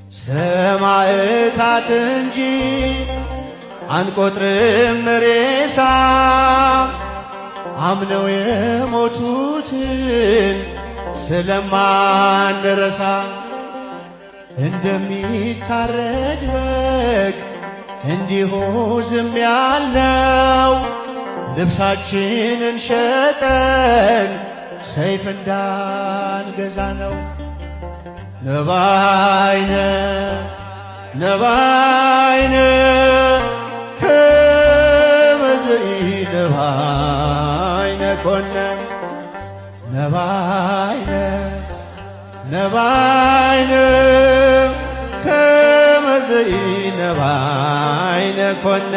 ሰማዕታት እንጂ አንቆጥርም ሬሳ አምነው የሞቱትን ስለማንረሳ እንደሚታረድ በግ እንዲሁ ዝም ያልነው ልብሳችንን ሸጠን ሰይፍ እንዳንገዛ ነው። ነባይነ ነባይነ ነባይነ ኮነ ነባይነ ነባይነ ከመ ዘኢነባይነ ኮነ